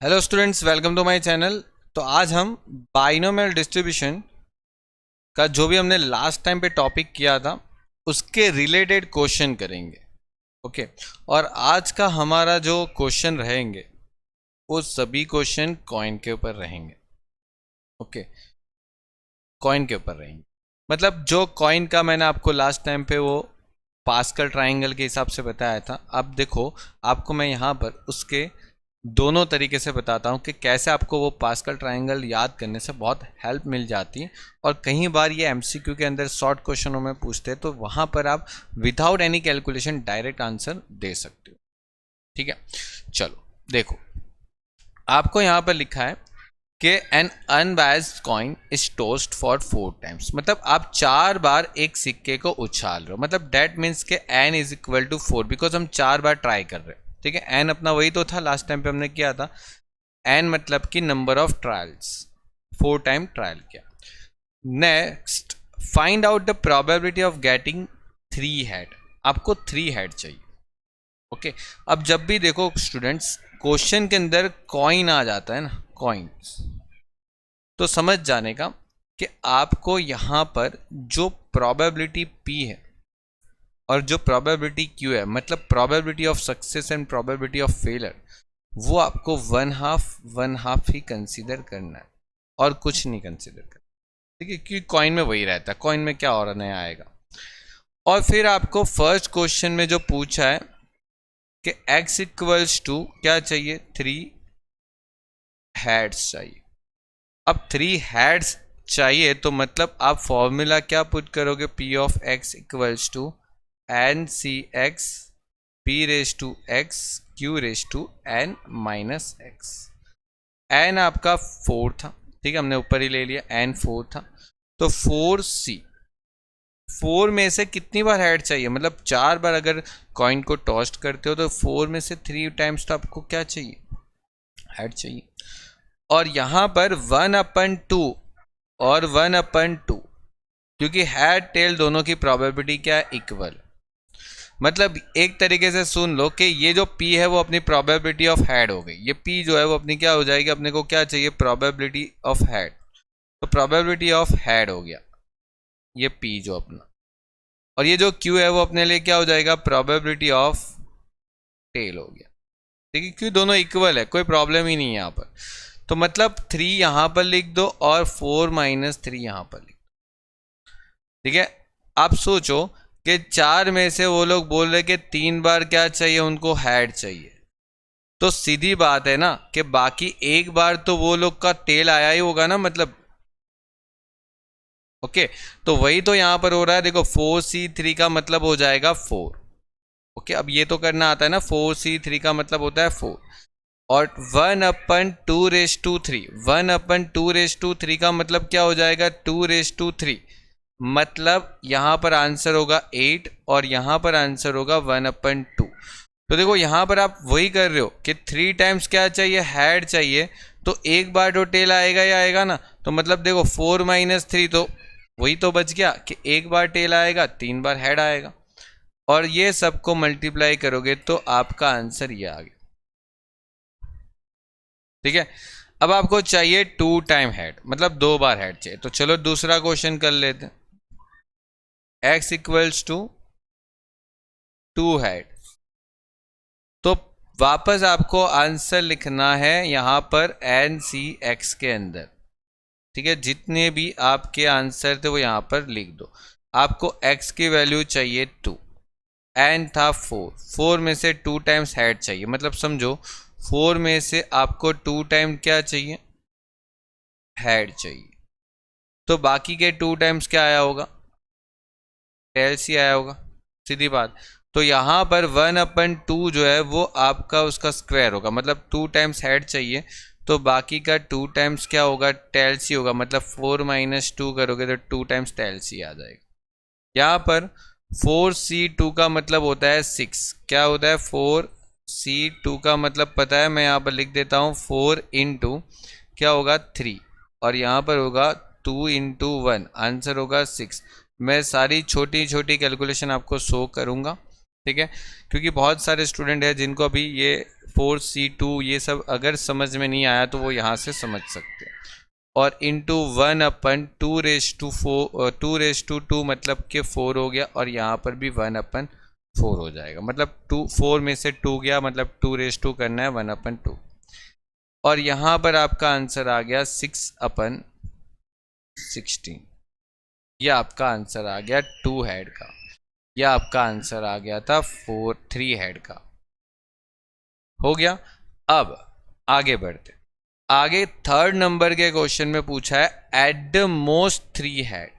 Hello students, welcome to my channel. तो आज हम बाइनोमियल डिस्ट्रीब्यूशन का जो भी हमने लास्ट टाइम पे टॉपिक किया था उसके रिलेटेड क्वेश्चन करेंगे। ओके। और आज का हमारा जो क्वेश्चन रहेंगे वो सभी क्वेश्चन कॉइन के ऊपर रहेंगे। ओके, कॉइन के ऊपर रहेंगे। मतलब जो कॉइन का मैंने आपको लास्ट टाइम पे वो पास्कल ट्राइंगल के हिसाब से बताया था। अब देखो, आपको मैं यहाँ पर उसके दोनों तरीके से बताता हूँ कि कैसे आपको वो पास्कल ट्राइंगल याद करने से बहुत हेल्प मिल जाती है। और कई बार ये एमसीक्यू के अंदर शॉर्ट क्वेश्चनों में पूछते हैं, तो वहाँ पर आप without any calculation direct answer दे सकते हो। ठीक है, चलो देखो, आपको यहाँ पर लिखा है कि N unbiased coin is tossed for 4 times. मतलब आप 4 बार एक सिक्के को उछाल रहे हो। मतलब डेट मीन्स के N is equal to 4, because हम 4 बार ट्राई कर रहे हैं। ठीक है, एन अपना वही तो था लास्ट टाइम पे हमने किया था। एन मतलब कि number of trials, 4 time trial किया। Next, find out the probability of getting 3 head. आपको 3 हेड चाहिए। ओके, अब जब भी देखो स्टूडेंट्स, क्वेश्चन के अंदर कॉइन आ जाता है ना, कॉइन्स, तो समझ जाने का कि आपको यहाँ पर जो प्रोबेबिलिटी P है और जो प्रोबेबिलिटी Q है, मतलब probability of success and probability of failure, वो आपको 1/2 ही कंसीडर करना है और कुछ नहीं कंसीडर करना। ठीक है, क्योंकि कॉइन में वही रहता है, कॉइन में क्या और नया आएगा। और फिर आपको फर्स्ट क्वेश्चन में जो पूछा है कि x इक्वल्स टू क्या चाहिए, 3 हेड्स चाहिए। अब 3 हेड्स चाहिए तो मतलब आप फॉर्मूला क्या पुट करोगे, P of x equals to n C x p raise to x q raise to n minus x. N आपका 4 था, ठीक है, हमने ऊपर ही ले लिया, एन 4 था, तो 4C। 4 में से कितनी बार हेड चाहिए, मतलब 4 बार अगर कॉइन को टॉस्ट करते हो तो 4 में से 3 टाइम्स तो आपको क्या चाहिए, हेड चाहिए। और यहां पर 1/2 और 1/2, क्योंकि हेड टेल दोनों की प्रोबेबिलिटी क्या है, इक्वल। मतलब एक तरीके से सुन लो कि ये जो P है वो अपनी प्रोबेबिलिटी ऑफ हेड हो गई, ये P जो है वो अपनी क्या हो जाएगी, अपने को क्या चाहिए, प्रोबेबिलिटी ऑफ हेड। तो प्रोबेबिलिटी ऑफ हेड हो गया ये P जो अपना, और ये जो Q है वो अपने लिए क्या हो जाएगा, प्रोबेबिलिटी ऑफ टेल हो गया। ठीक है, क्यों दोनों इक्वल है, कोई प्रॉब्लम ही नहीं है यहाँ पर। तो मतलब 3 यहां पर लिख दो और 4-3 यहां पर लिख दो। ठीक है, आप सोचो कि 4 में से वो लोग बोल रहे कि 3 बार क्या चाहिए, उनको हेड चाहिए, तो सीधी बात है ना कि बाकी एक बार तो वो लोग का टेल आया ही होगा ना, मतलब। ओके, तो वही तो यहां पर हो रहा है। देखो 4C3 का मतलब हो जाएगा 4। ओके, अब ये तो करना आता है ना, 4C3 का मतलब होता है 4। और 1/2 रेस टू 3, 1/2 रेस टू 3 का मतलब क्या हो जाएगा, 2 रेस टू 3। मतलब यहां पर आंसर होगा 8 और यहां पर आंसर होगा 1/2। तो देखो यहां पर आप वही कर रहे हो कि 3 टाइम्स क्या चाहिए, हेड चाहिए, तो एक बार तो टेल आएगा ही आएगा ना। तो मतलब देखो 4-3, तो वही तो बच गया कि एक बार टेल आएगा, 3 बार हेड आएगा, और ये सबको मल्टीप्लाई करोगे तो आपका आंसर ये आ गया। ठीक है, अब आपको चाहिए 2 टाइम हेड, मतलब 2 बार हेड चाहिए। तो चलो दूसरा क्वेश्चन कर लेते हैं। x इक्वल्स टू 2 हेड, तो वापस आपको आंसर लिखना है यहां पर एन सी एक्स के अंदर। ठीक है, जितने भी आपके आंसर थे वो यहां पर लिख दो। आपको x की वैल्यू चाहिए 2, एन था 4, 4 में से 2 टाइम्स हेड चाहिए, मतलब समझो 4 में से आपको 2 टाइम क्या चाहिए, हेड चाहिए। तो बाकी के 2 टाइम्स क्या आया होगा, टेल सी आया होगा, सीधी बात। तो यहाँ पर 1/2 जो है वो आपका उसका स्क्वायर होगा, मतलब 2 टाइम्स हेड चाहिए, तो बाकी का 2 टाइम्स क्या होगा, टेल सी होगा। मतलब 4-2 करोगे तो 2 टाइम्स टेल सी आ जाएगा। यहाँ पर 4C2 का मतलब होता है 6। क्या होता है, 4C2 का मतलब पता है, मैं यहाँ पर लिख देता हूँ 4 इंटू क्या होगा 3, और यहाँ पर होगा 2 इंटू 1, आंसर होगा 6। मैं सारी छोटी छोटी कैलकुलेशन आपको शो करूँगा। ठीक है, क्योंकि बहुत सारे स्टूडेंट हैं जिनको अभी ये 4c2 ये सब अगर समझ में नहीं आया तो वो यहाँ से समझ सकते हैं। और इंटू 1/2 मतलब कि 4 हो गया, और यहाँ पर भी 1/4 हो जाएगा, मतलब 4 में से 2 गया, मतलब 2 करना है 1/2। और यहाँ पर आपका आंसर आ गया 6/16। ये आपका आंसर आ गया 2 हेड का। यह आपका आंसर आ गया था 3 हेड का। हो गया। अब आगे बढ़ते, आगे थर्ड नंबर के क्वेश्चन में पूछा है एट द मोस्ट 3 हेड।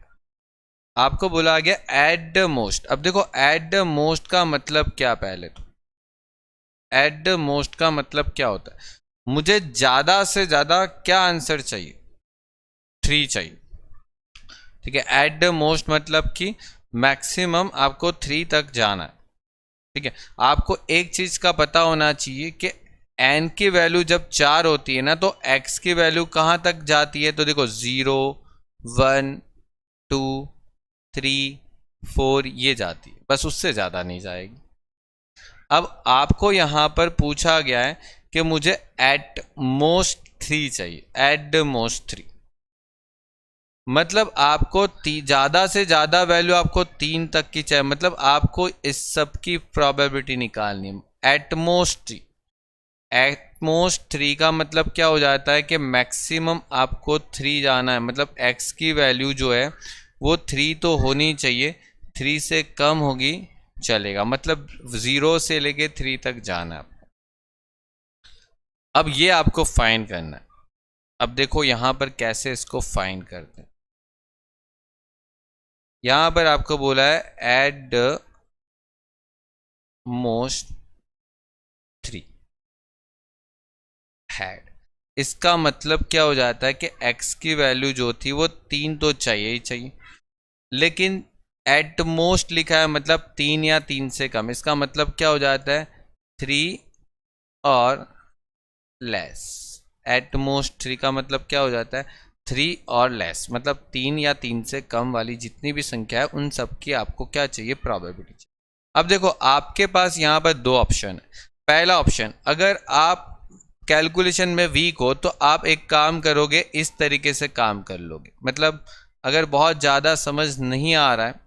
आपको बोला गया एट द मोस्ट। अब देखो एट द मोस्ट का मतलब क्या, पहले तो एट द मोस्ट का मतलब क्या होता है, मुझे ज्यादा से ज्यादा क्या आंसर चाहिए, 3 चाहिए। ठीक है, एट द मोस्ट मतलब कि मैक्सिमम आपको 3 तक जाना है। ठीक है, आपको एक चीज का पता होना चाहिए कि n की वैल्यू जब 4 होती है ना तो x की वैल्यू कहां तक जाती है, तो देखो 0 1 2 3 4 ये जाती है, बस उससे ज्यादा नहीं जाएगी। अब आपको यहां पर पूछा गया है कि मुझे एट मोस्ट 3 चाहिए, एट द मोस्ट 3 मतलब आपको ज्यादा से ज्यादा वैल्यू आपको 3 तक की चाहिए, मतलब आपको इस सब की प्रोबेबिलिटी निकालनी है। एटमोस्ट 3 का मतलब क्या हो जाता है कि मैक्सिमम आपको 3 जाना है, मतलब x की वैल्यू जो है वो 3 तो होनी चाहिए, 3 से कम होगी चलेगा, मतलब 0 से लेके 3 तक जाना है। अब ये आपको फाइंड करना है। अब देखो यहां पर कैसे इसको फाइंड करते हैं। यहां पर आपको बोला है एट द मोस्ट 3 हेड। इसका मतलब क्या हो जाता है कि x की वैल्यू जो थी वो 3 तो चाहिए ही चाहिए, लेकिन एट मोस्ट लिखा है मतलब 3 या 3 से कम। इसका मतलब क्या हो जाता है 3 और लेस। एट मोस्ट 3 का मतलब क्या हो जाता है 3 और लेस, मतलब 3 या 3 से कम वाली जितनी भी संख्या है उन सब की आपको क्या चाहिए, प्रोबेबिलिटी चाहिए। अब देखो आपके पास यहाँ पर 2 ऑप्शन है। पहला ऑप्शन, अगर आप कैलकुलेशन में वीक हो तो आप एक काम करोगे, इस तरीके से काम कर लोगे, मतलब अगर बहुत ज़्यादा समझ नहीं आ रहा है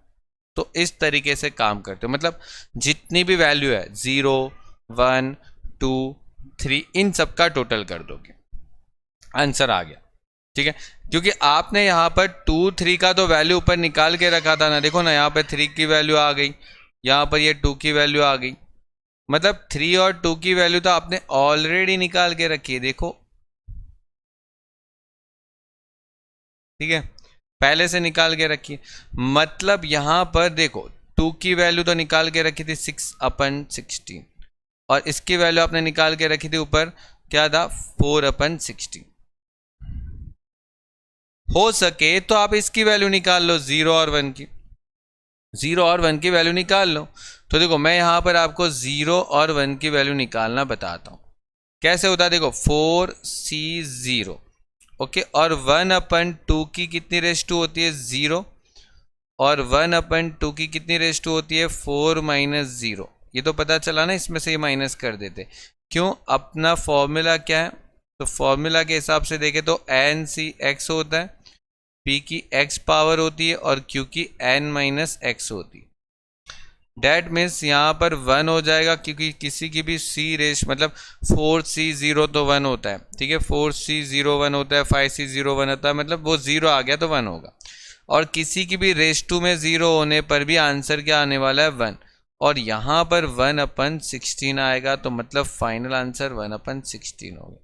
तो इस तरीके से काम करते हो, मतलब जितनी भी वैल्यू है 0 1 2 3 इन सब का टोटल कर दोगे, आंसर आ गया। ठीक है, क्योंकि आपने यहाँ पर 2 3 का तो वैल्यू ऊपर निकाल के रखा था ना, देखो ना यहाँ पर 3 की वैल्यू आ गई, यहाँ पर ये 2 की वैल्यू आ गई, मतलब 3 और 2 की वैल्यू तो आपने ऑलरेडी निकाल के रखी है, देखो। ठीक है, पहले से निकाल के रखी है, मतलब यहां पर देखो 2 की वैल्यू तो निकाल के रखी थी 6/16, और इसकी वैल्यू आपने निकाल के रखी थी ऊपर क्या था 4/16। हो सके तो आप इसकी वैल्यू निकाल लो 0 और 1 की, 0 और 1 की वैल्यू निकाल लो। तो देखो मैं यहां पर आपको 0 और 1 की वैल्यू निकालना बताता हूं कैसे होता है। देखो 4c0 ओके, और 1/2 की कितनी रेस टू होती है 0, और 1/2 की कितनी रेस टू होती है 4 - 0। ये तो पता चला ना, इसमें से ये माइनस कर देते। क्यों, अपना फॉर्मूला क्या है, तो फॉर्मूला के हिसाब से देखें तो एन सी एक्स होता है, पी की x पावर होती है और q की n - x होती है। डेट मीन्स यहाँ पर 1 हो जाएगा, क्योंकि किसी की भी c रेश मतलब 4c0 तो 1 होता है। ठीक है, 4c0 1 होता है, 5c0 1 होता है, मतलब वो 0 आ गया तो 1 होगा। और किसी की भी रेश टू में 0 होने पर भी आंसर क्या आने वाला है 1, और यहाँ पर 1/16 आएगा, तो मतलब फाइनल आंसर 1/16 हो गया।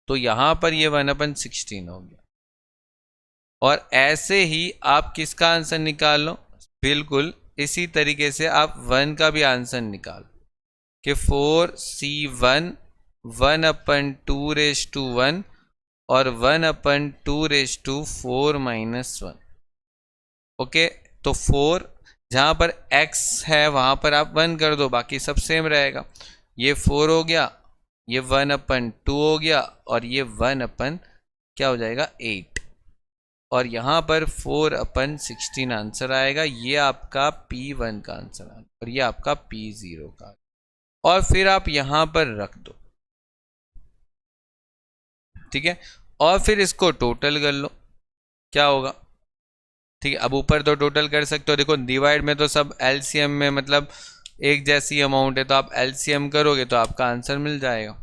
तो यहाँ पर ये 1/16 हो गया। और ऐसे ही आप किसका आंसर निकाल लो, बिल्कुल इसी तरीके से आप 1 का भी आंसर निकालो कि 4c1 1/2 और 1/2 4 - 1। ओके, तो 4 जहां पर x है वहां पर आप 1 कर दो, बाकी सब सेम रहेगा। ये 4 हो गया, ये 1/2 हो गया, और ये 1 क्या हो जाएगा 8, और यहाँ पर 4/16 आंसर आएगा। ये आपका P1 का आंसर आएगा और ये आपका P0 का। और फिर आप यहां पर रख दो, ठीक है, और फिर इसको टोटल कर लो, क्या होगा, ठीक है। अब ऊपर तो टोटल कर सकते हो, देखो डिवाइड में तो सब एलसीएम में मतलब एक जैसी अमाउंट है, तो आप एलसीएम करोगे तो आपका आंसर मिल जाएगा,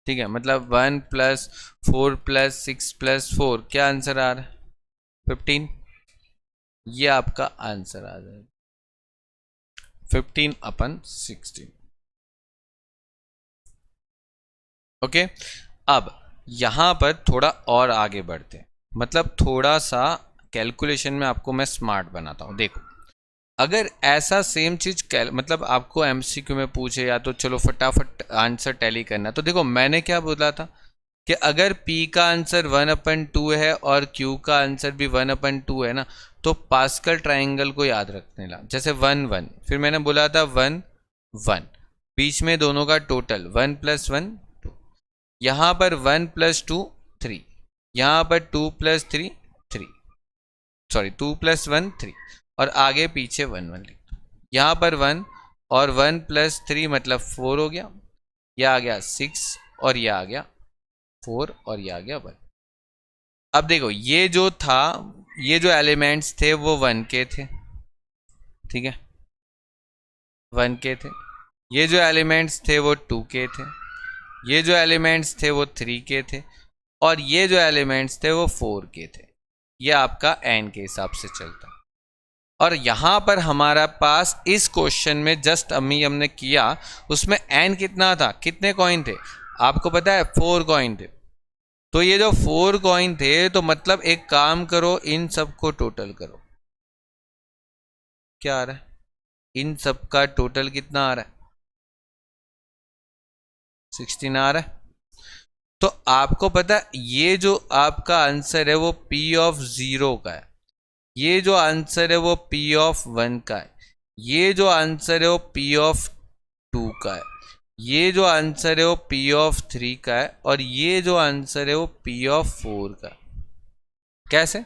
ठीक है। मतलब 1+4+6+4 क्या आंसर आ रहा है, 15। ये आपका आंसर आ जाएगा 15/16। ओके, अब यहां पर थोड़ा और आगे बढ़ते हैं, मतलब थोड़ा सा कैलकुलेशन में आपको मैं स्मार्ट बनाता हूं। देखो अगर ऐसा सेम चीज मतलब आपको एमसीक्यू में पूछे या तो चलो फटाफट आंसर टैली करना, तो देखो मैंने क्या बोला था कि अगर P का आंसर 1/2 है और Q का आंसर भी 1/2 है ना, तो पास्कल ट्राइंगल को याद रखने ला, जैसे 1 1, फिर मैंने बोला था 1 1, बीच में दोनों का टोटल 1 + 1 2, यहाँ पर 1 + 2 3, यहाँ पर 2 + 3 3, सॉरी 2 + 1 3, और आगे पीछे 1 1 लिख दो, यहाँ पर 1 और 1 + 3 मतलब 4 हो गया, यह आ गया 6 और यह आ गया 4 और ये आ गया 1। अब देखो ये जो था, ये जो एलिमेंट्स थे वो 1 के थे, ठीक है, 1 के थे। ये जो एलिमेंट्स थे वो 2 के थे, ये जो एलिमेंट्स थे वो 3 के थे, और ये जो एलिमेंट्स थे वो 4 के थे। ये आपका n के हिसाब से चलता। और यहां पर हमारा पास इस क्वेश्चन में जस्ट अभी हमने किया, उसमें n कितना था, कितने कॉइन थे आपको पता है, 4 कॉइन थे। तो ये जो 4 कॉइन थे, तो मतलब एक काम करो, इन सबको टोटल करो, क्या आ रहा है, इन सब का टोटल कितना आ रहा है, 16 आ रहा है। तो आपको पता है ये जो आपका आंसर है वो P(0) का है, ये जो आंसर है वो P(1) का है, ये जो आंसर है वो P(2) का है, ये जो आंसर है वो P(3) का है, और ये जो आंसर है वो P(4) का। कैसे,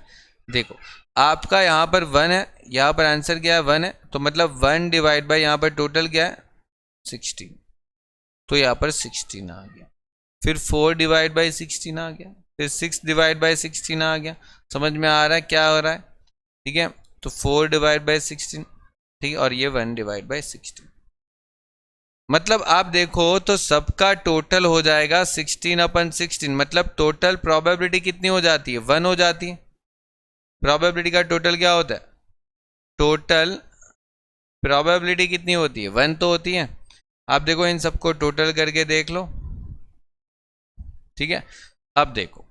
देखो आपका यहाँ पर 1 है, यहाँ पर आंसर क्या है 1 है, तो मतलब 1 डिवाइड बाई यहाँ पर टोटल क्या है 16, तो यहाँ पर 16 आ गया। फिर 4 डिवाइड बाई 16 आ गया, फिर 6 डिवाइड बाई 16 आ गया। समझ में आ रहा है क्या हो रहा है, ठीक है। तो 4 डिवाइड बाई 16, ठीक है, और ये 1 डिवाइड बाई 16, मतलब आप देखो तो सबका टोटल हो जाएगा 16/16, मतलब टोटल प्रोबेबिलिटी कितनी हो जाती है, 1 हो जाती है। प्रोबेबिलिटी का टोटल क्या होता है, टोटल प्रोबेबिलिटी कितनी होती है, 1 तो होती है। आप देखो इन सबको टोटल करके देख लो, ठीक है। अब देखो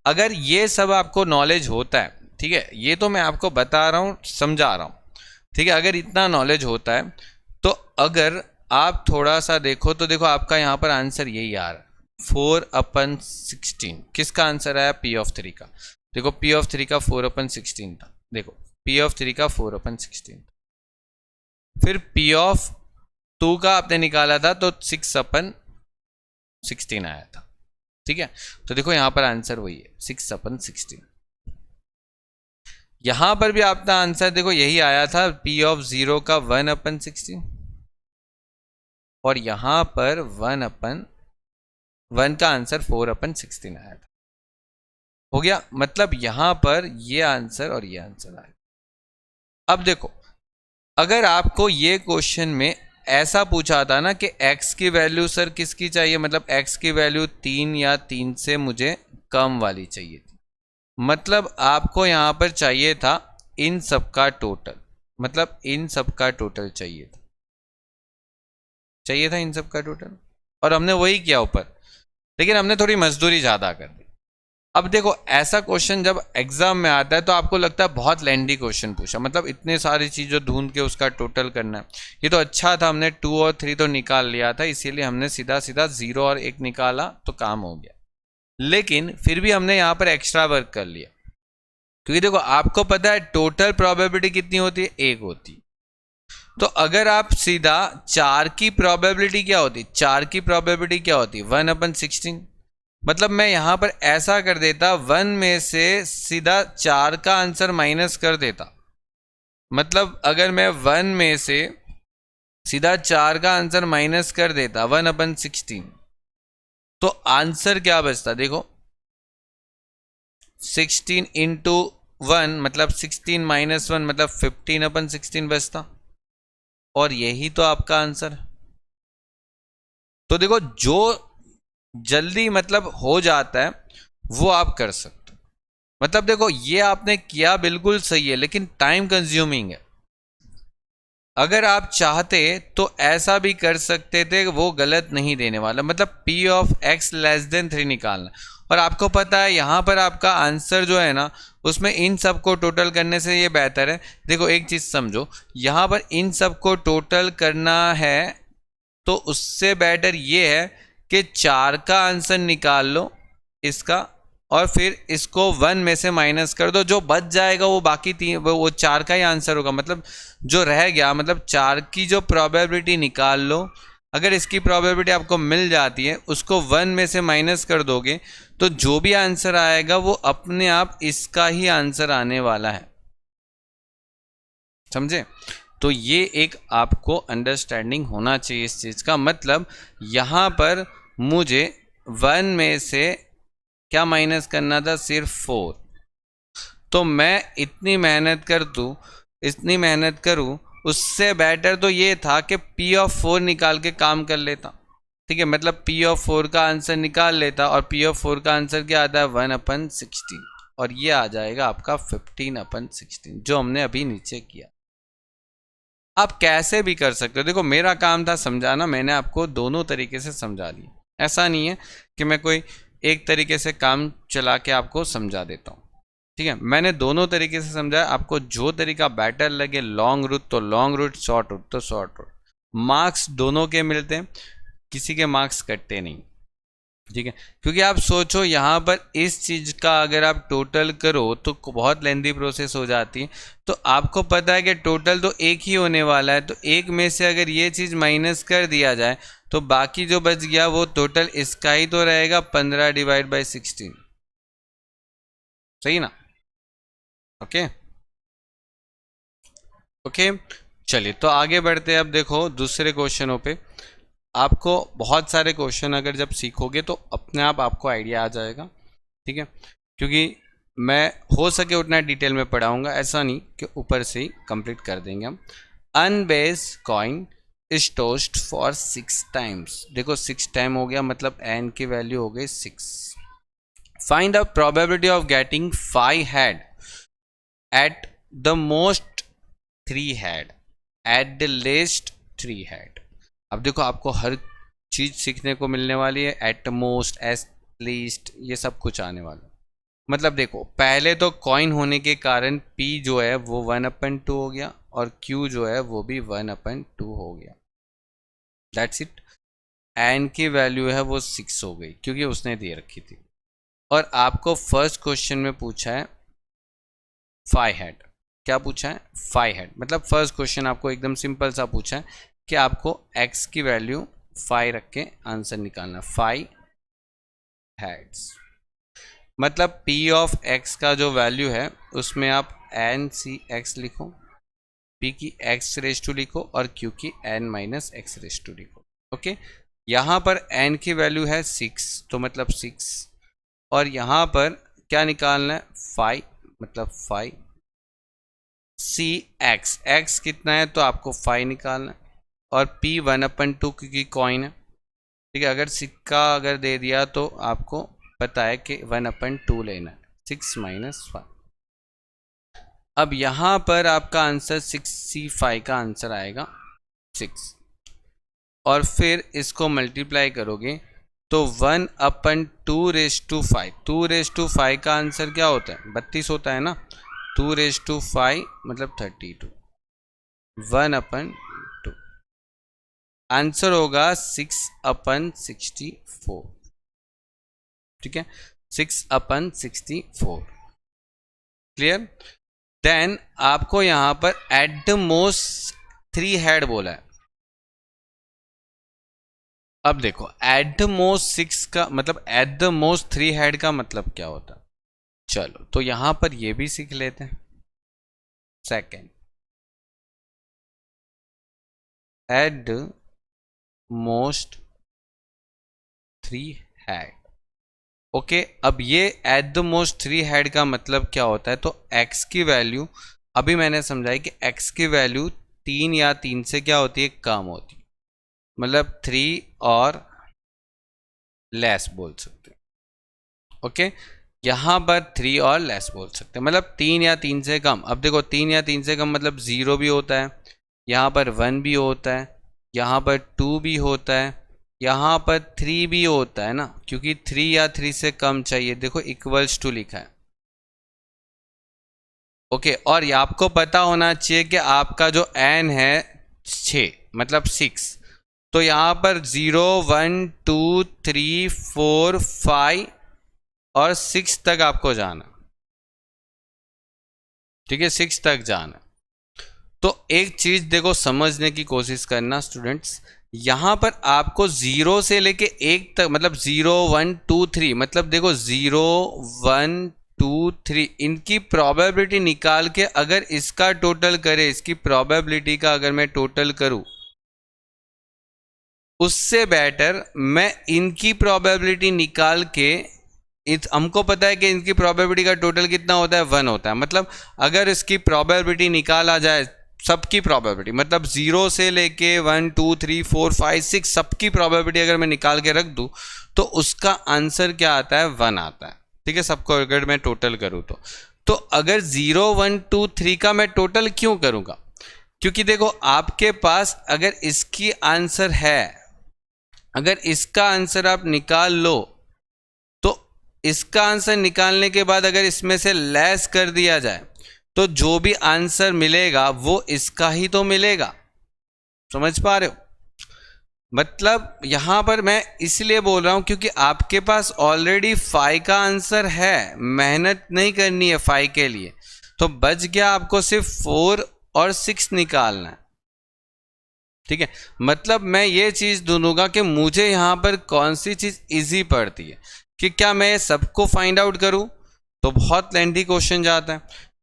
अगर ये सब आपको नॉलेज होता है, ठीक है, ये तो मैं आपको बता रहा हूं, समझा रहा हूं, ठीक है, अगर इतना नॉलेज होता है तो अगर आप थोड़ा सा देखो तो देखो आपका यहां पर आंसर यही आ रहा है 4/16। किसका आंसर आया, P(3) का। देखो P(3) का 4/16 था, देखो P(3) का 4/16, फिर P(2) का आपने निकाला था तो 6/16 आया था, ठीक है। तो देखो यहां पर आंसर वही है 6/16। यहां पर भी आपका आंसर देखो यही आया था P(0) का 1/16, और यहां पर 1/1 का आंसर 4/16 आया था, हो गया। मतलब यहां पर ये आंसर और ये आंसर आया। अब देखो अगर आपको ये क्वेश्चन में ऐसा पूछा था ना कि x की वैल्यू सर किसकी चाहिए, मतलब x की वैल्यू 3 या 3 से मुझे कम वाली चाहिए थी, मतलब आपको यहां पर चाहिए था इन सब का टोटल, मतलब इन सब का टोटल चाहिए था इन सब का टोटल, और हमने वही किया ऊपर, लेकिन हमने थोड़ी मजदूरी ज़्यादा कर दी। अब देखो ऐसा क्वेश्चन जब एग्जाम में आता है तो आपको लगता है बहुत लेंदी क्वेश्चन पूछा, मतलब इतने सारी चीज़ें ढूंढ के उसका टोटल करना है। ये तो अच्छा था हमने 2 और 3 तो निकाल लिया था, इसीलिए हमने सीधा सीधा 0 और 1 निकाला तो काम हो गया, लेकिन फिर भी हमने यहाँ पर एक्स्ट्रा वर्क कर लिया, क्योंकि देखो आपको पता है टोटल प्रोबेबिलिटी कितनी होती है, 1 होती है। तो अगर आप सीधा 4 की प्रोबेबिलिटी क्या होती, 4 की प्रोबेबिलिटी क्या होती, 1/16, मतलब मैं यहां पर ऐसा कर देता 1 में से सीधा 4 का आंसर माइनस कर देता, मतलब अगर मैं 1 में से सीधा 4 का आंसर माइनस कर देता 1/16, तो आंसर क्या बचता? देखो 16 इंटू 1 मतलब 16 माइनस 1 मतलब 15/16 बचता, और यही तो आपका आंसर। तो देखो जो जल्दी मतलब हो जाता है वो आप कर सकते हो। मतलब देखो ये आपने किया बिल्कुल सही है, लेकिन टाइम कंज्यूमिंग है। अगर आप चाहते तो ऐसा भी कर सकते थे, वो गलत नहीं देने वाला। मतलब p of x less than 3 निकालना, और आपको पता है यहाँ पर आपका आंसर जो है ना, उसमें इन सब को टोटल करने से ये बेहतर है। देखो एक चीज़ समझो, यहाँ पर इन सब को टोटल करना है तो उससे बेटर ये है कि 4 का आंसर निकाल लो इसका, और फिर इसको 1 में से माइनस कर दो, जो बच जाएगा वो बाकी 3 वो 4 का ही आंसर होगा। मतलब जो रह गया, मतलब 4 की जो प्रोबेबिलिटी निकाल लो, अगर इसकी प्रोबेबिलिटी आपको मिल जाती है उसको 1 में से माइनस कर दोगे तो जो भी आंसर आएगा वो अपने आप इसका ही आंसर आने वाला है। समझे? तो ये एक आपको अंडरस्टैंडिंग होना चाहिए इस चीज़ का। मतलब यहाँ पर मुझे 1 में से क्या माइनस करना था? सिर्फ 4। तो मैं इतनी मेहनत कर दूँ, इतनी मेहनत करूँ, उससे बेटर तो ये था कि P ऑफ 4 निकाल के काम कर लेता। ठीक है, मतलब P ऑफ 4 का आंसर निकाल लेता, और P ऑफ 4 का आंसर क्या आता है? 1/16, और ये आ जाएगा आपका 15/16 जो हमने अभी नीचे किया। आप कैसे भी कर सकते हो। देखो मेरा काम था समझाना, मैंने आपको दोनों तरीके से समझा दिया। ऐसा नहीं है कि मैं कोई एक तरीके से काम चला के आपको समझा देता हूँ। ठीक है, मैंने दोनों तरीके से समझाया। आपको जो तरीका बेटर लगे, लॉन्ग रूट तो लॉन्ग रूट, शॉर्ट रूट तो शॉर्ट रूट। मार्क्स दोनों के मिलते हैं, किसी के मार्क्स कटते नहीं। ठीक है, क्योंकि आप सोचो यहाँ पर इस चीज़ का अगर आप टोटल करो तो बहुत लेंदी प्रोसेस हो जाती है। तो आपको पता है कि टोटल तो एक ही होने वाला है, तो एक में से अगर ये चीज़ माइनस कर दिया जाए तो बाकी जो बच गया वो टोटल इसका ही तो रहेगा, 15/16। सही ना? ओके ओके, चलिए तो आगे बढ़ते हैं। अब देखो दूसरे क्वेश्चनों पे। आपको बहुत सारे क्वेश्चन अगर जब सीखोगे तो अपने आप आपको आइडिया आ जाएगा। ठीक है, क्योंकि मैं हो सके उतना डिटेल में पढ़ाऊंगा, ऐसा नहीं कि ऊपर से ही कंप्लीट कर देंगे हम। Unbiased coin is tossed for 6 times. देखो 6 टाइम हो गया, मतलब एन की वैल्यू हो गई 6। Find the probability of getting 5 head at the most 3 head at the लेस्ट 3 head. अब देखो आपको हर चीज सीखने को मिलने वाली है, एट मोस्ट, एट लीस्ट, ये सब कुछ आने वाला है। मतलब देखो पहले तो कॉइन होने के कारण P जो है वो 1/2 हो गया, और Q जो है वो भी 1/2 हो गया। That's it. एन की वैल्यू है वो 6 हो गई क्योंकि उसने दे रखी थी। और आपको फर्स्ट क्वेश्चन में पूछा है 5 हेड। क्या पूछा है? 5 हेड। मतलब फर्स्ट क्वेश्चन आपको एकदम सिंपल सा पूछा है कि आपको x की वैल्यू 5 रख के आंसर निकालना। 5 हेड्स मतलब p ऑफ x का जो वैल्यू है उसमें आप n(c(x) लिखो, p की x रेज टू लिखो, और q की n-x रेज टू लिखो। ओके, यहाँ पर n की वैल्यू है 6, तो मतलब 6, और यहाँ पर क्या निकालना है? 5, मतलब 5। x x कितना है? तो आपको 5 निकालना है, और p 1/2 क्योंकि कॉइन है। ठीक है, अगर सिक्का अगर दे दिया तो आपको पता है कि 1/2 लेना है, 6 - 5। अब यहाँ पर आपका आंसर 6c5 का आंसर आएगा 6, और फिर इसको मल्टीप्लाई करोगे तो 1/2 2 का आंसर क्या होता है? 32 होता है ना। 2 5 मतलब 32, 1/2 आंसर होगा 6/64। ठीक है, 6/64। क्लियर? देन आपको यहां पर एट द मोस्ट 3 हेड बोला है। अब देखो एट द मोस्ट 6 का मतलब एट द मोस्ट 3 हेड का मतलब क्या होता है? चलो तो यहां पर ये भी सीख लेते हैं। Second, at most 3 head. Okay, अब ये एट द मोस्ट 3 हेड का मतलब क्या होता है? तो x की वैल्यू, अभी मैंने समझाई कि x की वैल्यू 3 या 3 से क्या होती है? कम होती है, मतलब 3 और लेस बोल सकते हैं। ओके, यहाँ पर 3 और लेस बोल सकते हैं, मतलब 3 या 3 से कम। अब देखो 3 या 3 से कम मतलब 0 भी होता है, यहाँ पर 1 भी होता है, यहाँ पर 2 भी होता है, यहाँ पर 3 भी होता है ना, क्योंकि 3 या 3 से कम चाहिए। देखो इक्वल्स टू लिखा है। ओके, और ये आपको पता होना चाहिए कि आपका जो n है 6 मतलब 6, तो यहाँ पर 0 1 2 3 4 5 और 6 तक आपको जाना, ठीक है, 6 तक जाना। तो एक चीज देखो समझने की कोशिश करना स्टूडेंट्स, यहां पर आपको 0 से लेके 1 तक, मतलब 0 1 2 3, मतलब देखो 0 1 2 3 इनकी प्रोबेबिलिटी निकाल के अगर इसका टोटल करे, इसकी प्रोबेबिलिटी का अगर मैं टोटल करूं, उससे बेटर मैं इनकी प्रोबेबिलिटी निकाल के, हमको पता है कि इनकी प्रोबेबिलिटी का टोटल कितना होता है? 1 होता है। मतलब अगर इसकी प्रोबेबिलिटी निकाला जाए, सबकी प्रोबेबिलिटी, मतलब 0 से लेके 1 2 3 4 5 6 सबकी प्रोबेबिलिटी अगर मैं निकाल के रख दूं, तो उसका आंसर क्या आता है? 1 आता है। ठीक है, सबको अगर मैं टोटल करूं तो अगर 0 1 2 3 का मैं टोटल क्यों करूंगा? क्योंकि देखो आपके पास अगर इसकी आंसर है, अगर इसका आंसर आप निकाल लो, तो इसका आंसर निकालने के बाद अगर इसमें से लेस कर दिया जाए, तो जो भी आंसर मिलेगा वो इसका ही तो मिलेगा। समझ पा रहे हो? मतलब यहां पर मैं इसलिए बोल रहा हूं क्योंकि आपके पास ऑलरेडी 5 का आंसर है, मेहनत नहीं करनी है 5 के लिए, तो बच गया आपको सिर्फ 4 और 6 निकालना है। ठीक है, मतलब मैं ये चीज ढूंढूंगा कि मुझे यहां पर कौन सी चीज इजी पड़ती है, कि क्या मैं सबको फाइंड आउट करूं तो बहुत लेंथी क्वेश्चन जाता है,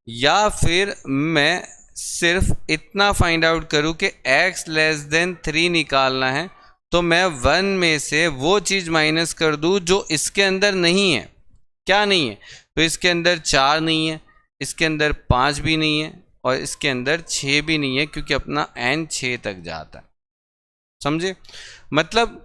या फिर मैं सिर्फ इतना फाइंड आउट करूं कि x लेस देन 3 निकालना है, तो मैं 1 में से वो चीज माइनस कर दूं जो इसके अंदर नहीं है। क्या नहीं है? तो इसके अंदर 4 नहीं है, इसके अंदर 5 भी नहीं है, और इसके अंदर 6 भी नहीं है, क्योंकि अपना n 6 तक जाता है। समझे? मतलब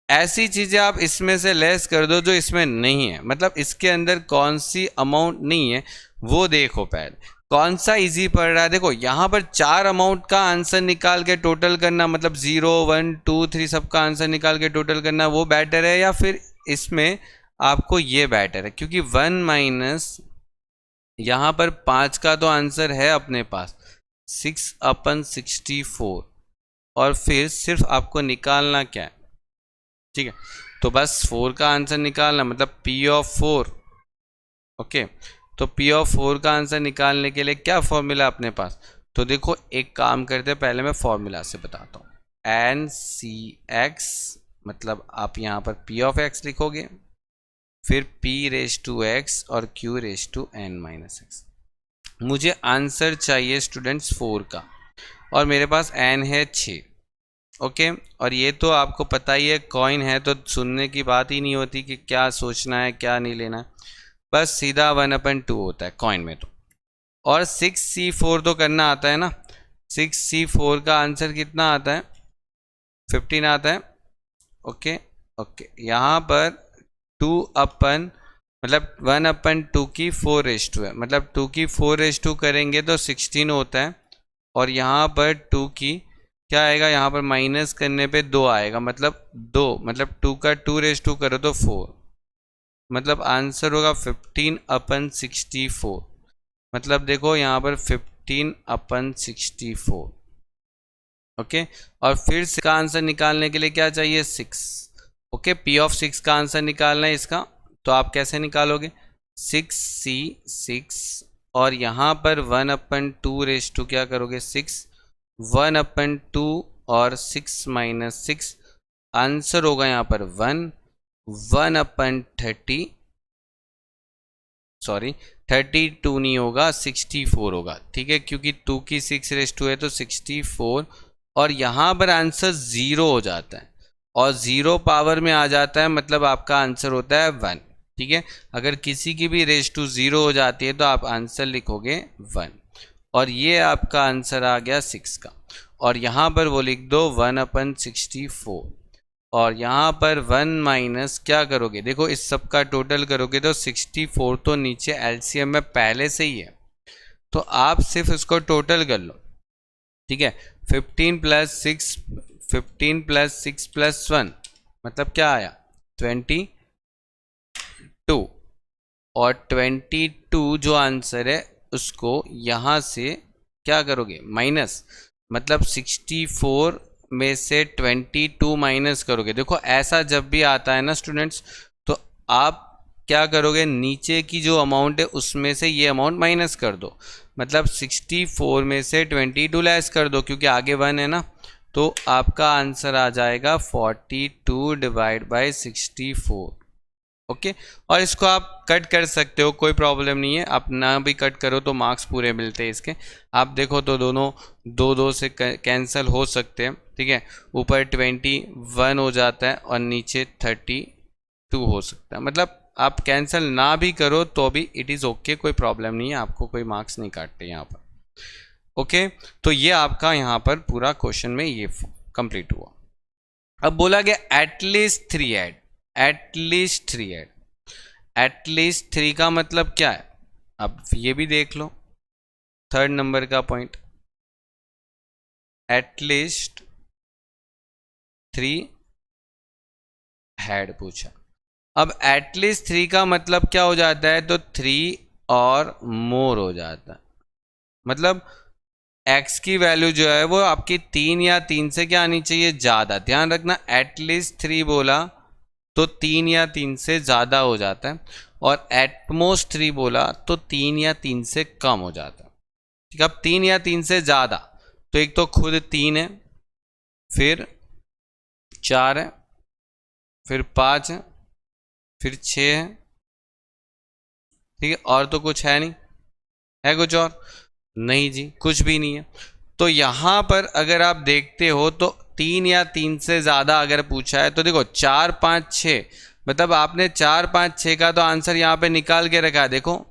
ऐसी चीजें आप इसमें से लेस कर दो जो इसमें नहीं है, मतलब इसके अंदर कौन सी अमाउंट नहीं है वो देखो पहले, कौन सा इजी पड़ रहा है। देखो यहाँ पर 4 अमाउंट का आंसर निकाल के टोटल करना, मतलब 0 1 2 3 सबका आंसर निकाल के टोटल करना, वो बेटर है, या फिर इसमें आपको ये बेटर है? क्योंकि 1 माइनस यहाँ पर 5 का तो आंसर है अपने पास 6/64, और फिर सिर्फ आपको निकालना क्या है? ठीक है, तो बस 4 का आंसर निकालना, मतलब P ऑफ 4। ओके, तो P ऑफ 4 का आंसर निकालने के लिए क्या फॉर्मूला अपने पास? तो देखो एक काम करते हैं, पहले मैं फॉर्मूला से बताता हूँ। NCX, मतलब आप यहाँ पर P ऑफ x लिखोगे, फिर P रेज टू x और Q रेज टू n-x। मुझे आंसर चाहिए स्टूडेंट्स 4 का, और मेरे पास n है 6। ओके, और ये तो आपको पता ही है, कॉइन है तो सुनने की बात ही नहीं होती कि क्या सोचना है क्या नहीं लेना है, बस सीधा 1/2 होता है कॉइन में तो। और 6C4 तो करना आता है ना, 6C4 का आंसर कितना आता है? 15 आता है। ओके ओके, यहाँ पर 2 मतलब 1/2 की 4/2 है, मतलब 2 की 4/2 करेंगे तो 16 होता है, और यहाँ पर 2 की क्या आएगा? यहाँ पर माइनस करने पे 2 आएगा, मतलब 2, मतलब 2 का 2/2 करो तो 4, मतलब आंसर होगा 15/64। मतलब देखो यहाँ पर 15/64। ओके, और फिर से का आंसर निकालने के लिए क्या चाहिए? 6। ओके, P ऑफ 6 का आंसर निकालना है इसका, तो आप कैसे निकालोगे? 6C6, और यहाँ पर 1/2 क्या करोगे? 6, 1/2 और 6 माइनस 6, आंसर होगा यहाँ पर 1/30, सॉरी 32 नहीं होगा, 64 होगा। ठीक है, क्योंकि 2 की 6/2 है तो 64, और यहाँ पर आंसर 0 हो जाता है और 0 पावर में आ जाता है, मतलब आपका आंसर होता है 1। ठीक है, अगर किसी की भी रेज टू 0 हो जाती है तो आप आंसर लिखोगे 1, और ये आपका आंसर आ गया 6 का। और यहाँ पर वो लिख दो 1/64, और यहाँ पर 1 माइनस क्या करोगे, देखो इस सब का टोटल करोगे तो 64 तो नीचे एलसीएम में पहले से ही है, तो आप सिर्फ इसको टोटल कर लो। ठीक है, 15 प्लस 6, 15 प्लस 6 प्लस 1 मतलब क्या आया 22, और 22 जो आंसर है उसको यहाँ से क्या करोगे माइनस, मतलब 64 में से 22 माइनस करोगे। देखो ऐसा जब भी आता है ना स्टूडेंट्स, तो आप क्या करोगे, नीचे की जो अमाउंट है उसमें से ये अमाउंट माइनस कर दो, मतलब 64 में से 22 लेस कर दो क्योंकि आगे 1 है ना, तो आपका आंसर आ जाएगा 42 डिवाइड बाई 64। ओके, और इसको आप कट कर सकते हो, कोई प्रॉब्लम नहीं है, आप ना भी कट करो तो मार्क्स पूरे मिलते हैं इसके। आप देखो तो दोनों 2 से कैंसिल हो सकते हैं। ठीक है, ऊपर 21 हो जाता है और नीचे 32 हो सकता है, मतलब आप कैंसिल ना भी करो तो भी इट इज़ ओके, कोई प्रॉब्लम नहीं है, आपको कोई मार्क्स नहीं काटते यहाँ पर। ओके, तो ये आपका यहाँ पर पूरा क्वेश्चन में ये कंप्लीट हुआ। अब बोला गया at least 3 add, at least 3 add, at least 3 का मतलब क्या है, अब ये भी देख लो, 3rd नंबर का पॉइंट, एटलीस्ट 3 हैड पूछा। अब एटलीस्ट 3 का मतलब क्या हो जाता है, तो 3 और मोर हो जाता है, मतलब x की वैल्यू जो है वो आपकी 3 या 3 से क्या आनी चाहिए, ज़्यादा। ध्यान रखना एटलीस्ट 3 बोला तो 3 या 3 से ज़्यादा हो जाता है, और एटमोस्ट 3 बोला तो 3 या 3 से कम हो जाता है। ठीक है, अब 3 या 3 से ज़्यादा, तो एक तो खुद 3 है, फिर 4 है, फिर 5 है, फिर 6 है। ठीक है, और तो कुछ है नहीं, है कुछ और, नहीं जी कुछ भी नहीं है। तो यहाँ पर अगर आप देखते हो तो 3 या 3 से ज़्यादा अगर पूछा है तो देखो 4 5 6, मतलब आपने 4 5 6 का तो आंसर यहाँ पे निकाल के रखा है। देखो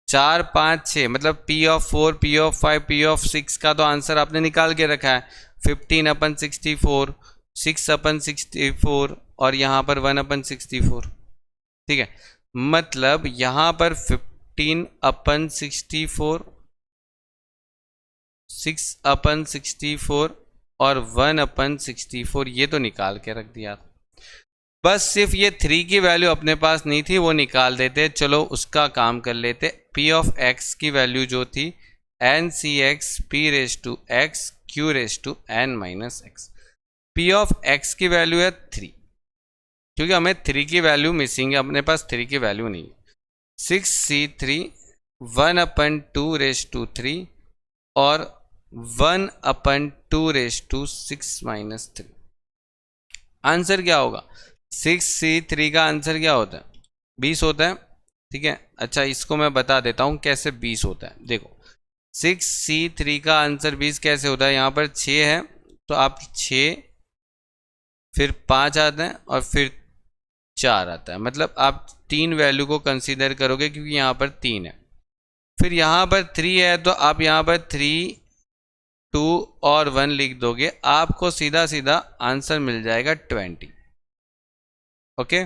4 5 6 मतलब P(4), P(5), P(6) का तो आंसर आपने निकाल के रखा है, 15/64, 6/64 और यहाँ पर 1/64। ठीक है, मतलब यहाँ पर 15/64, 6/64 और 1/64 ये तो निकाल के रख दिया। बस सिर्फ ये 3 की वैल्यू अपने पास नहीं थी, वो निकाल देते। चलो उसका काम कर लेते। P(x) की वैल्यू जो थी NCx P(x) Q(n-x). P(x) की वैल्यू है 3, क्योंकि हमें 3 की वैल्यू मिसिंग है, अपने पास 3 की वैल्यू नहीं है। 6C3 1/2⁻³ और 1/2⁻6-3। आंसर क्या होगा, 6C3 का आंसर क्या होता है, 20 होता है। ठीक है, अच्छा इसको मैं बता देता हूँ कैसे 20 होता है। देखो 6C3 का आंसर 20 कैसे होता है, यहाँ पर 6 है तो आप 6 फिर 5 आता है और फिर 4 आता है, मतलब आप 3 वैल्यू को कंसीडर करोगे क्योंकि यहाँ पर 3 है। फिर यहाँ पर 3 है तो आप यहाँ पर 3 2 और 1 लिख दोगे, आपको सीधा सीधा आंसर मिल जाएगा 20। ओके,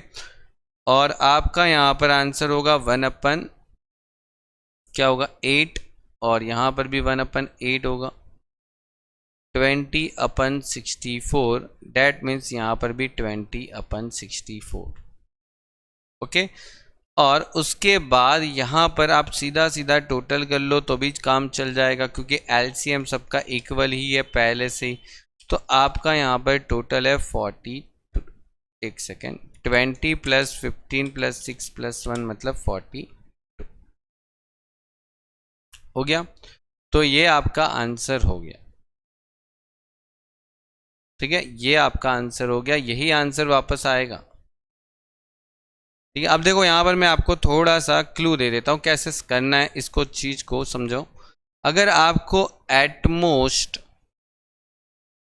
और आपका यहाँ पर आंसर होगा 1/ क्या होगा 8, और यहाँ पर भी 1/8 होगा, 20/64, डेट मीन्स यहाँ पर भी 20/64। ओके, और उसके बाद यहाँ पर आप सीधा सीधा टोटल कर लो तो भी काम चल जाएगा क्योंकि एलसीएम सबका इक्वल ही है पहले से ही। तो आपका यहाँ पर टोटल है 40, एक सेकेंड, 20 + 15 + 6 + 1 मतलब 40 हो गया। तो ये आपका आंसर हो गया। ठीक है, ये आपका आंसर हो गया, यही आंसर वापस आएगा। ठीक है, अब देखो यहाँ पर मैं आपको थोड़ा सा क्लू दे देता हूँ कैसे करना है, इसको चीज़ को समझो। अगर आपको एटमोस्ट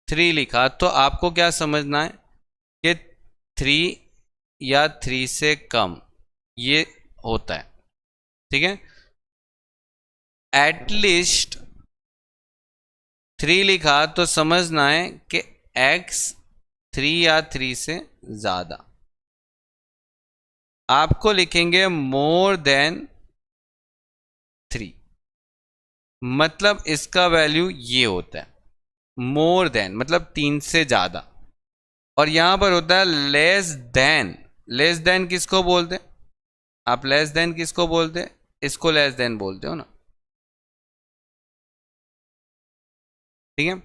3 लिखा तो आपको क्या समझना है कि 3 या 3 से कम ये होता है, ठीक है। एटलीस्ट 3 लिखा तो समझना है कि x 3 या 3 से ज्यादा। आपको लिखेंगे मोर देन 3, मतलब इसका वैल्यू ये होता है मोर देन, मतलब 3 से ज्यादा। और यहां पर होता है लेस देन। लेस देन किसको बोलते हैं? आप लेस देन किसको बोलते हैं? इसको लेस देन बोलते हो ना, ठीक है।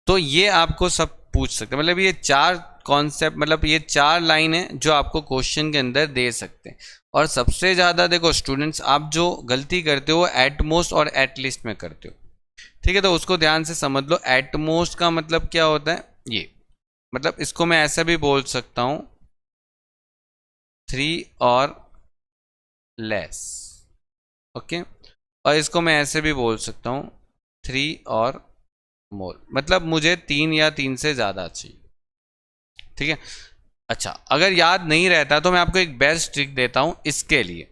तो ये आपको सब पूछ सकते हैं, मतलब ये 4 कॉन्सेप्ट, मतलब ये 4 लाइन है जो आपको क्वेश्चन के अंदर दे सकते हैं। और सबसे ज्यादा देखो स्टूडेंट्स, आप जो गलती करते हो एट मोस्ट और एट लिस्ट में करते हो, ठीक है। तो उसको ध्यान से समझ लो। एट मोस्ट का मतलब क्या होता है? ये मतलब इसको मैं ऐसा भी बोल सकता हूं 3 और लेस, ओके। और इसको मैं ऐसे भी बोल सकता हूं 3 और मोर, मतलब मुझे 3 या 3 से ज्यादा चाहिए, ठीक है। अच्छा, अगर याद नहीं रहता तो मैं आपको एक बेस्ट ट्रिक देता हूं इसके लिए।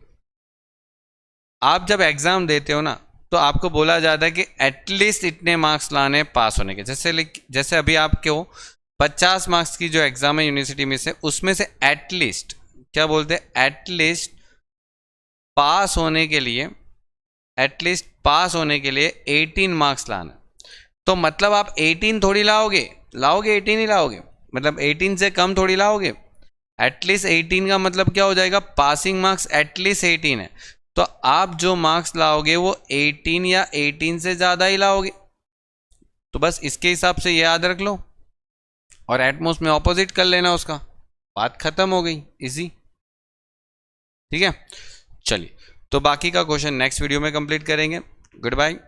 आप जब एग्जाम देते हो ना तो आपको बोला जाता है कि एटलीस्ट इतने मार्क्स लाने पास होने के। जैसे अभी आपके 50 मार्क्स की जो एग्जाम है यूनिवर्सिटी में से, उसमें से एटलीस्ट क्या बोलते हैं? एटलीस्ट पास होने के लिए, एटलीस्ट पास होने के लिए 18 मार्क्स लाना। तो मतलब आप 18 थोड़ी लाओगे, 18 ही लाओगे, मतलब 18 से कम थोड़ी लाओगे। एटलीस्ट 18 का मतलब क्या हो जाएगा? पासिंग मार्क्स एटलीस्ट 18 है, तो आप जो मार्क्स लाओगे वो 18 या 18 से ज्यादा ही लाओगे। तो बस इसके हिसाब से ये याद रख लो और एटमोस्ट में ऑपोजिट कर लेना उसका, बात खत्म हो गई, इजी, ठीक है। चलिए, तो बाकी का क्वेश्चन नेक्स्ट वीडियो में कंप्लीट करेंगे। Good bye.